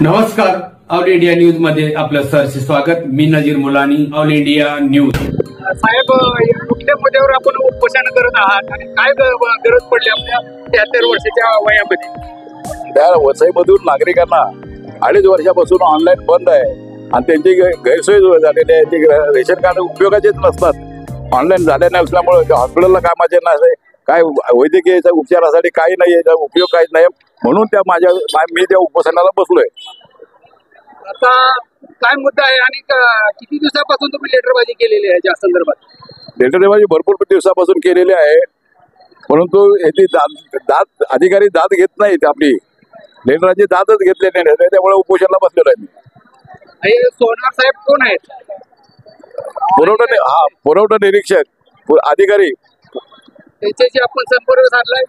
नमस्कार, all India news मध्ये आपलं सहर्ष स्वागत। मी नजीर मुलानी, ऑल इंडिया न्यूज। साहेब, कुठल्या मुद्द्यावर आपण उपोषण करत आहात आणि काय गरज पडली आपल्या 73 वर्षाच्या वयामध्ये? त्या वसईमधून नागरिकांना 2.5 वर्षापासून ऑनलाईन बंद आहे आणि त्यांची गैरसोय झालेली आहे। ते रेशन कार्ड उपयोगाचेच नसतात। ऑनलाईन झाले नसल्यामुळे हॉस्पिटलला कामाचे नाही, काय वैद्यकीय उपचारासाठी काही नाही, याचा उपयोग काहीच नाही, म्हणून मी त्या उपोषणाला बसलोय। आता काय मुद्दा आहे आणि किती दिवसापासून तुम्ही लेटरबाजी केलेली आहे या संदर्भात? लेटरबाजी भरपूर दिवसापासून केलेली आहे, परंतु याची दाद अधिकारी दाद घेत नाहीत। आपली लेटराची दादच घेतलेली नाही, त्यामुळे उपोषणाला बसलेलो आहे मी। सोनार साहेब कोण आहेत? पुरवठा निरीक्षक अधिकारी, त्यांच्याशी आपण संपर्क साधलाय?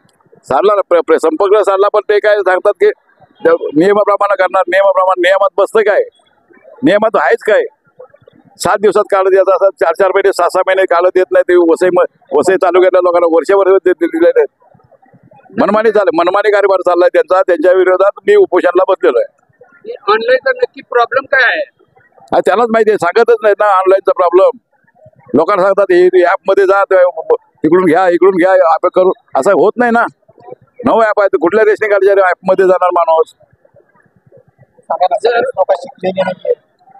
साधला संपर्क साधला, पण ते काय सांगतात की नियमाप्रमाणे करणार। नियमात बसतं काय? नियमात आहेच काय? 7 दिवसात काढ देत असतात, 4 महिने 6 महिने काढ देत नाही। ते वसई तालुक्यातल्या लोकांना वर्षभर दिलेले आहेत। मनमानी कारभार चाललाय त्यांचा, त्यांच्या विरोधात मी उपोषणाला बसलेलो आहे। ऑनलाईनचा नक्की प्रॉब्लेम काय आहे? त्यांनाच माहिती आहे, सांगतच नाही ना ऑनलाईनचा प्रॉब्लेम। लोकांना सांगतात ऍप मध्ये जा, इकडून घ्या ऍप करू, असं होत नाही ना। नवं ऍप आहे, कुठल्या रेशनिंग कार्डच्या ऍप मध्ये जाणार माणूस?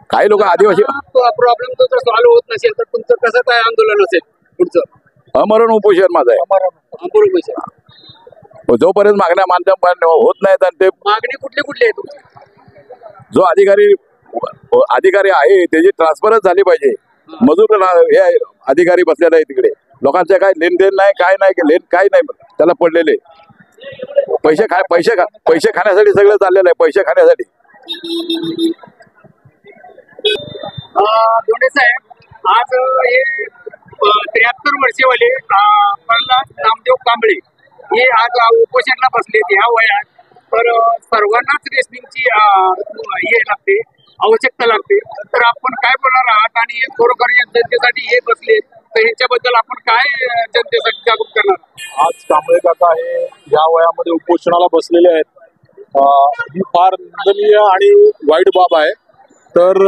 काही लोक आदिवासी प्रॉब्लेम जर सॉल्व्ह होत नसेल तर तुमचं कसं काय आंदोलन असेल पुढचं? अमरण उपोषण माझं आहे। जोपर्यंत मागण्या मान्य होत नाहीत आणि ते मागणी कुठली आहे तुमची? जो अधिकारी आहे त्याची ट्रान्सफरच झाली पाहिजे। मजूर हे अधिकारी बसलेला आहे तिकडे, लोकांचे काय लेनदेन नाही, काय नाही, काय नाही त्याला पडलेले। पैसे खाण्यासाठी सगळं चाललेलं आहे, पैसे खाण्यासाठी। दोडे साहेब, आज हे 73 वर्षेवाले प्रल्हाद नामदेव कांबळे हे आज उपोषणाला बसलेत ह्या वयात। तर सर्वांनाच रेशनिंगची हे लागते, आवश्यकता लागते, तर आपण काय बोलणार आहात? आणि खरोखर जनतेसाठी हे बसले तर ह्याच्याबद्दल आपण काय जनतेसाठी जागरूक करणार? आज कांबळे काका हे या वयामध्ये उपोषणाला बसलेले आहेत। ही फार निंदनीय आणि वाईट बाब आहे। तर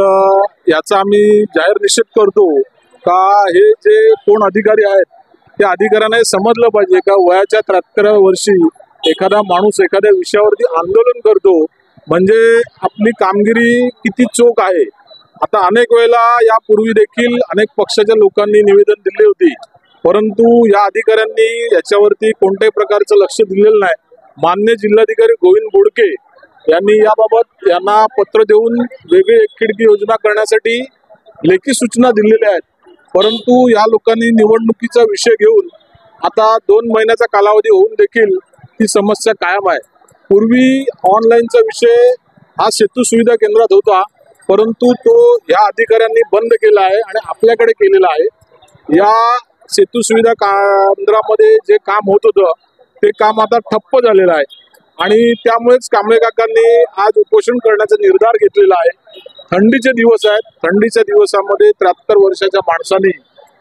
याचा आम्ही जाहीर निषेध करतो का हे जे कोण अधिकारी आहेत त्या अधिकाऱ्यांना समजलं पाहिजे का वयाच्या 73व्या वर्षी एखादा माणूस एखाद्या विषयावरती आंदोलन करतो म्हणजे आपली कामगिरी किती चोख आहे। आता अनेक वेळेला यापूर्वी देखील अनेक पक्षाच्या लोकांनी निवेदन दिले होते, परंतु या अधिकाऱ्यांनी याच्यावरती कोणत्याही प्रकारचं लक्ष दिलेलं नाही। मान्य जिल्हाधिकारी गोविंद बोडके यांनी याबाबत यांना पत्र देऊन वेगळी एक खिडकी योजना करण्यासाठी लेखी सूचना दिलेल्या आहेत, परंतु या लोकांनी निवडणुकीचा विषय घेऊन आता 2 महिन्याचा कालावधी होऊन देखील ती समस्या कायम आहे। पूर्वी ऑनलाईनचा विषय हा सेतू सुविधा केंद्रात होता, परंतु तो या अधिकाऱ्यांनी बंद केला आहे आणि आपल्याकडे केलेला आहे। या सेतू सुविधा केंद्रामध्ये जे काम होत होतं ते काम आता ठप्प झालेलं आहे आणि त्यामुळेच कांबळे काकांनी आज उपोषण करण्याचा निर्धार घेतलेला आहे। थंडीचे दिवस आहेत, थंडीच्या दिवसामध्ये 73 वर्षाच्या माणसाने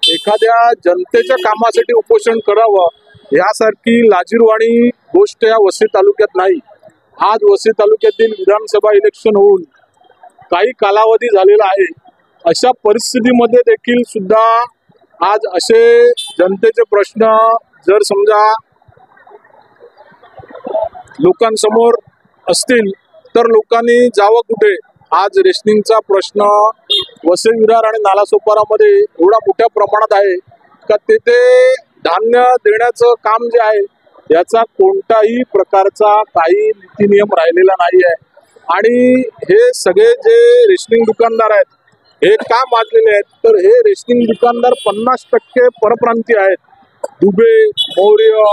एखाद्या जनतेच्या कामासाठी उपोषण करावं यासारखी लाजिरवाणी गोष्ट या वसई तालुक्यात नाही। आज वसई तालुक्यातील विधानसभा इलेक्शन होऊन काही कालावधी झालेला आहे, अशा परिस्थितीमध्ये देखील सुद्धा आज असे जनतेचे प्रश्न जर समजा लोकांसमोर असतील तर लोकांनी जावं कुठे? आज रेशनिंगचा प्रश्न वसई विरार आणि नालासोपारामध्ये एवढा मोठ्या प्रमाणात आहे का तेथे धान्य देण्याचं काम जे आहे याचा कोणताही प्रकारचा काही नीती नियम राहिलेला नाही आहे। आणि हे सगळे जे रेशनिंग दुकानदार आहेत हे का माजलेले आहेत तर हे रेशनिंग दुकानदार 50% परप्रांतीय आहेत। दुबे, मौर्य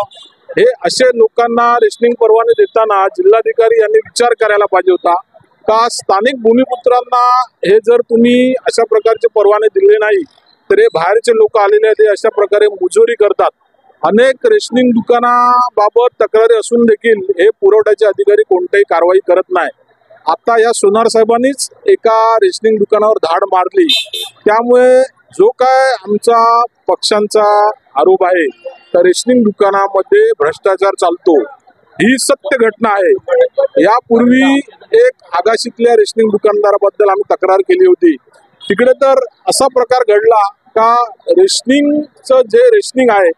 हे असे लोकांना रेशनिंग परवाने देताना जिल्हाधिकारी यांनी विचार करायला पाहिजे होता का स्थानिक भूमिपुत्रांना हे जर तुम्ही अशा प्रकारचे परवाने दिले नाही तर हे बाहेरचे लोक आलेले आहेत, अशा प्रकारे मुजोरी करतात। अनेक रेशनिंग दुकानाबाबत तक्रारी असून देखील हे पुरवठ्याचे अधिकारी कोणतीही कारवाई करत नाही। आता या सोनार साहेबांनीच एका रेशनिंग दुकानावर धाड मारली, त्यामुळे जो काय आमचा पक्षांचा आरोप आहे तर रेशनिंग दुकानामध्ये भ्रष्टाचार चालतो ही सत्य घटना आहे। यापूर्वी एक आगाशीतल्या रेशनिंग दुकानदाराबद्दल आम्ही तक्रार केली होती। तिकडे तर असा प्रकार घडला का रेशनिंगचं जे रेशनिंग आहे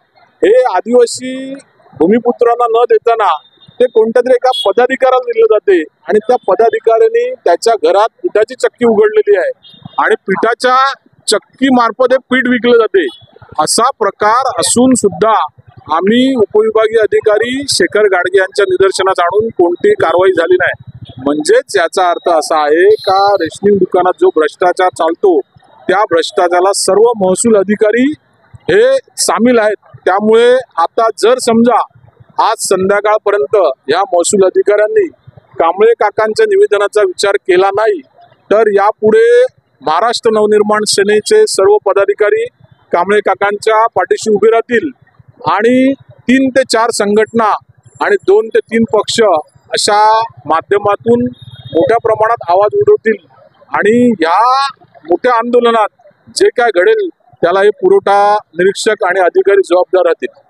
हे आदिवासी भूमिपुत्रांना न देताना ते कोणत्या तरी एका पदाधिकाऱ्याला दिले जाते आणि त्या पदाधिकाऱ्याने त्याच्या घरात पिठाची चक्की उघडलेली आहे आणि पिठाच्या चक्की मार्फत हे पीठ विकले जाते। असा प्रकार असून सुद्धा आम्ही उपविभागीय अधिकारी शेखर गाडगे यांच्या निदर्शनास आणून कोणतीही कारवाई झाली नाही। म्हणजेच याचा अर्थ असा आहे का रेशनिंग दुकानात जो भ्रष्टाचार चालतो त्या भ्रष्टाचाराला सर्व महसूल अधिकारी हे सामील आहेत। त्यामुळे आता जर समजा आज संध्याकाळपर्यंत या महसूल अधिकाऱ्यांनी कांबळे काकांच्या निवेदनाचा विचार केला नाही तर यापुढे महाराष्ट्र नवनिर्माण सेनेचे सर्व पदाधिकारी कांबळे काकांच्या पाठीशी उभे राहतील आणि 3 ते 4 संघटना आणि 2 ते 3 पक्ष अशा माध्यमातून मोठ्या प्रमाणात आवाज उठवतील आणि या मोठ्या आंदोलनात जे काय घडेल त्याला हे पुरवठा निरीक्षक आणि अधिकारी जबाबदार राहतील।